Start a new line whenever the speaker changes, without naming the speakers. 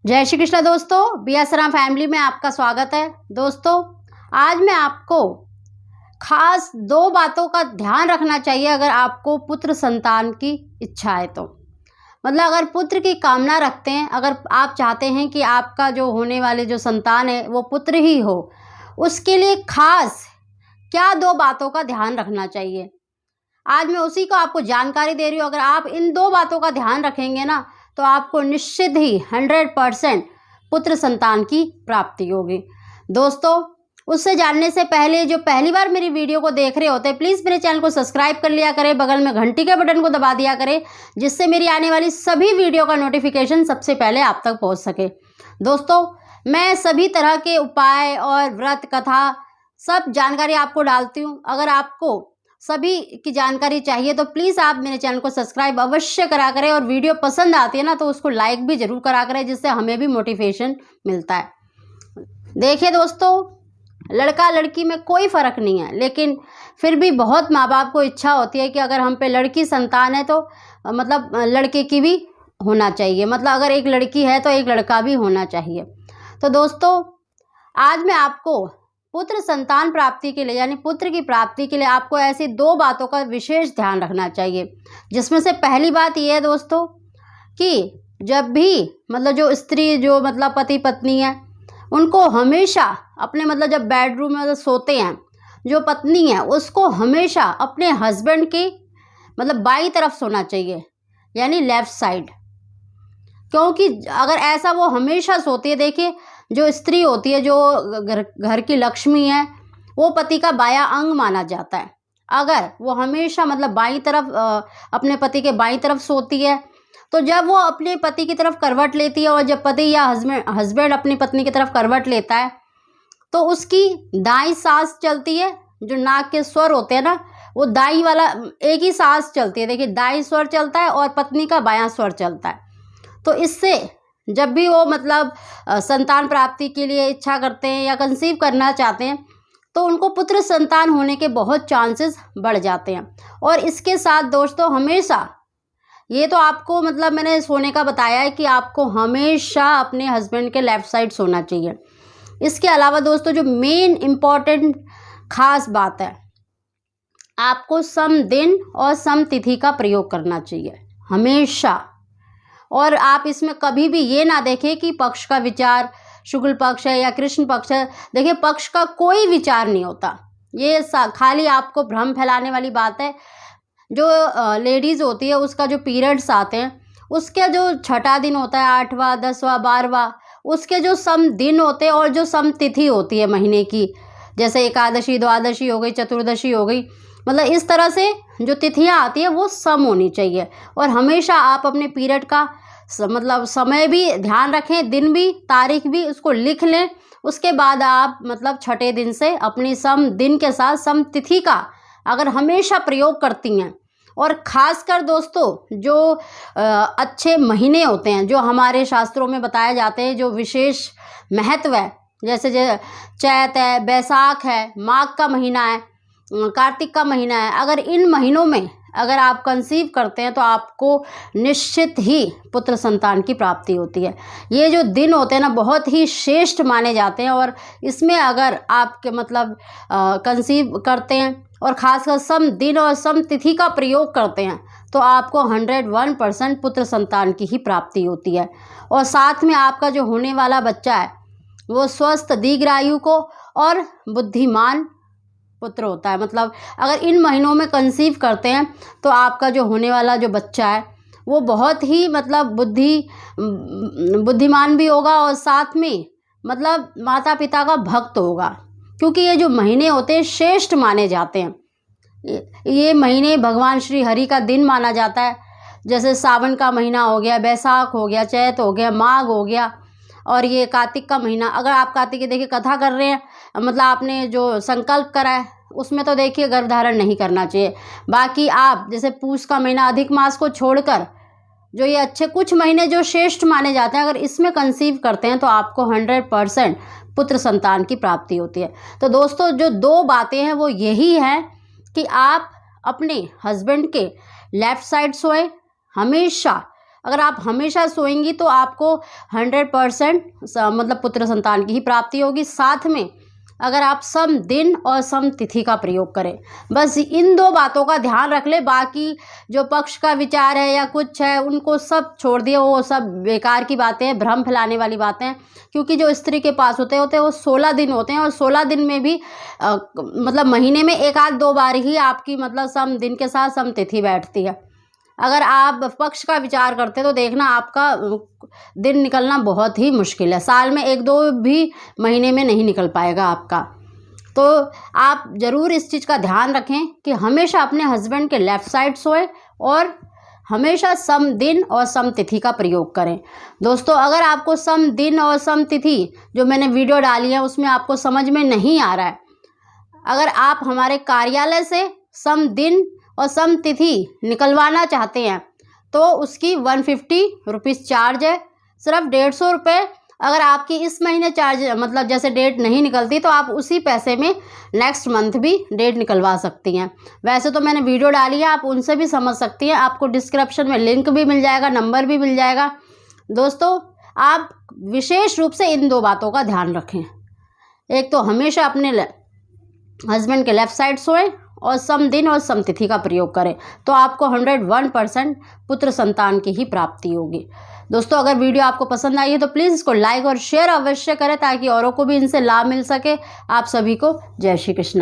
जय श्री कृष्ण दोस्तों, B S Ram family में आपका स्वागत है। दोस्तों, आज मैं आपको खास दो बातों का ध्यान रखना चाहिए अगर आपको पुत्र संतान की इच्छा है तो। मतलब अगर पुत्र की कामना रखते हैं, अगर आप चाहते हैं कि आपका जो होने वाले जो संतान है वो पुत्र ही हो, उसके लिए खास क्या दो बातों का ध्यान रखना चाहिए, आज मैं उसी को आपको जानकारी दे रही हूँ। अगर आप इन दो बातों का ध्यान रखेंगे ना तो आपको निश्चित ही 100% पुत्र संतान की प्राप्ति होगी। दोस्तों, उससे जानने से पहले जो पहली बार मेरी वीडियो को देख रहे होते हैं, प्लीज़ मेरे चैनल को सब्सक्राइब कर लिया करें, बगल में घंटी के बटन को दबा दिया करें, जिससे मेरी आने वाली सभी वीडियो का नोटिफिकेशन सबसे पहले आप तक पहुँच सके। दोस्तों, मैं सभी तरह के उपाय और व्रत कथा सब जानकारी आपको डालती हूँ। अगर आपको सभी की जानकारी चाहिए तो प्लीज़ आप मेरे चैनल को सब्सक्राइब अवश्य करा करें, और वीडियो पसंद आती है ना तो उसको लाइक भी ज़रूर करा करें, जिससे हमें भी मोटिवेशन मिलता है। देखिए दोस्तों, लड़का लड़की में कोई फ़र्क नहीं है, लेकिन फिर भी बहुत माँ बाप को इच्छा होती है कि अगर हम पे लड़की संतान है तो मतलब लड़के की भी होना चाहिए, मतलब अगर एक लड़की है तो एक लड़का भी होना चाहिए। तो दोस्तों, आज मैं आपको पुत्र संतान प्राप्ति के लिए यानी पुत्र की प्राप्ति के लिए आपको ऐसी दो बातों का विशेष ध्यान रखना चाहिए, जिसमें से पहली बात ये है दोस्तों कि जब भी मतलब जो स्त्री जो मतलब पति पत्नी है, उनको हमेशा अपने मतलब जब बेडरूम में मतलब सोते हैं, जो पत्नी है उसको हमेशा अपने हस्बैंड के मतलब बाईं तरफ सोना चाहिए, यानी लेफ़्ट साइड। क्योंकि अगर ऐसा वो हमेशा सोती है, देखिए जो स्त्री होती है, जो घर की लक्ष्मी है, वो पति का बायां अंग माना जाता है। अगर वो हमेशा मतलब बाईं तरफ अपने पति के बाईं तरफ सोती है, तो जब वो अपने पति की तरफ करवट लेती है और जब पति या हस्बैंड अपनी पत्नी की तरफ करवट लेता है, तो उसकी दाईं सांस चलती है, जो नाक के स्वर होते हैं ना, वो दाईं वाला एक ही सांस चलती है। देखिए, दाईं स्वर चलता है और पत्नी का बायां स्वर चलता है। तो इससे जब भी वो मतलब संतान प्राप्ति के लिए इच्छा करते हैं या कंसीव करना चाहते हैं, तो उनको पुत्र संतान होने के बहुत चांसेस बढ़ जाते हैं। और इसके साथ दोस्तों, हमेशा ये तो आपको मतलब मैंने सोने का बताया है कि आपको हमेशा अपने हस्बैंड के लेफ़्ट साइड सोना चाहिए। इसके अलावा दोस्तों, जो मेन इम्पॉर्टेंट खास बात है, आपको सम दिन और सम तिथि का प्रयोग करना चाहिए हमेशा। और आप इसमें कभी भी ये ना देखें कि पक्ष का विचार शुक्ल पक्ष है या कृष्ण पक्ष है। देखिए, पक्ष का कोई विचार नहीं होता, ये खाली आपको भ्रम फैलाने वाली बात है। जो लेडीज़ होती है, उसका जो पीरियड्स आते हैं, उसके जो छठा दिन होता है, 8वां 10वां 12वां, उसके जो सम दिन होते हैं और जो सम तिथि होती है महीने की, जैसे एकादशी द्वादशी हो गई, चतुर्दशी हो गई, मतलब इस तरह से जो तिथियां आती है वो सम होनी चाहिए। और हमेशा आप अपने पीरियड का मतलब समय भी ध्यान रखें, दिन भी, तारीख भी, उसको लिख लें। उसके बाद आप मतलब छठे दिन से अपनी सम दिन के साथ सम तिथि का अगर हमेशा प्रयोग करती हैं, और ख़ासकर दोस्तों जो अच्छे महीने होते हैं, जो हमारे शास्त्रों में बताए जाते हैं, जो विशेष महत्व है, जैसे चैत है, बैसाख है, माघ का महीना है, कार्तिक का महीना है, अगर इन महीनों में अगर आप कंसीव करते हैं तो आपको निश्चित ही पुत्र संतान की प्राप्ति होती है। ये जो दिन होते हैं ना, बहुत ही श्रेष्ठ माने जाते हैं, और इसमें अगर आपके मतलब कंसीव करते हैं और ख़ासकर सम दिन और सम तिथि का प्रयोग करते हैं, तो आपको 101% पुत्र संतान की ही प्राप्ति होती है। और साथ में आपका जो होने वाला बच्चा है वो स्वस्थ, दीर्घायु को और बुद्धिमान पुत्र होता है। मतलब अगर इन महीनों में कंसीव करते हैं तो आपका जो होने वाला जो बच्चा है वो बहुत ही मतलब बुद्धिमान भी होगा, और साथ में मतलब माता पिता का भक्त होगा, क्योंकि ये जो महीने होते हैं श्रेष्ठ माने जाते हैं। ये महीने भगवान श्री हरि का दिन माना जाता है। जैसे सावन का महीना हो गया, बैसाख हो गया, चैत हो गया, माघ हो गया, और ये कार्तिक का महीना। अगर आप कार्तिक की देखिए कथा कर रहे हैं, मतलब आपने जो संकल्प करा है उसमें तो देखिए गर्भधारण नहीं करना चाहिए। बाकी आप जैसे पूष का महीना, अधिक मास को छोड़कर जो ये अच्छे कुछ महीने जो श्रेष्ठ माने जाते हैं, अगर इसमें कंसीव करते हैं तो आपको 100% पुत्र संतान की प्राप्ति होती है। तो दोस्तों, जो दो बातें हैं वो यही हैं कि आप अपने हस्बैंड के लेफ़्ट साइड सोएं हमेशा। अगर आप हमेशा सोएंगी तो आपको 100% मतलब पुत्र संतान की ही प्राप्ति होगी। साथ में अगर आप सम दिन और सम तिथि का प्रयोग करें, बस इन 2 बातों का ध्यान रख ले। बाकी जो पक्ष का विचार है या कुछ है उनको सब छोड़ दिए, वो सब बेकार की बातें हैं, भ्रम फैलाने वाली बातें हैं। क्योंकि जो स्त्री के पास होते हैं वो 16 दिन होते हैं, और 16 दिन में भी मतलब महीने में 1 आध 2 बार ही आपकी मतलब सम दिन के साथ सम तिथि बैठती है। अगर आप पक्ष का विचार करते तो देखना आपका दिन निकलना बहुत ही मुश्किल है, साल में 1-2 भी महीने में नहीं निकल पाएगा आपका। तो आप ज़रूर इस चीज़ का ध्यान रखें कि हमेशा अपने हस्बैंड के लेफ़्ट साइड सोएं और हमेशा सम दिन और सम तिथि का प्रयोग करें। दोस्तों, अगर आपको सम दिन और सम तिथि जो मैंने वीडियो डाली है उसमें आपको समझ में नहीं आ रहा है, अगर आप हमारे कार्यालय से सम दिन और सम तिथि निकलवाना चाहते हैं तो उसकी 150 रुपीज़ चार्ज है, सिर्फ 150 रुपये। अगर आपकी इस महीने चार्ज मतलब जैसे डेट नहीं निकलती तो आप उसी पैसे में नेक्स्ट मंथ भी डेट निकलवा सकती हैं। वैसे तो मैंने वीडियो डाली है, आप उनसे भी समझ सकती हैं, आपको डिस्क्रिप्शन में लिंक भी मिल जाएगा, नंबर भी मिल जाएगा। दोस्तों, आप विशेष रूप से इन 2 बातों का ध्यान रखें। एक तो हमेशा अपने हस्बैंड के लेफ़्ट साइड सोएं और सम दिन और सम तिथि का प्रयोग करें, तो आपको 101% पुत्र संतान की ही प्राप्ति होगी। दोस्तों, अगर वीडियो आपको पसंद आई है तो प्लीज़ इसको लाइक और शेयर अवश्य करें ताकि औरों को भी इनसे लाभ मिल सके। आप सभी को जय श्री कृष्ण।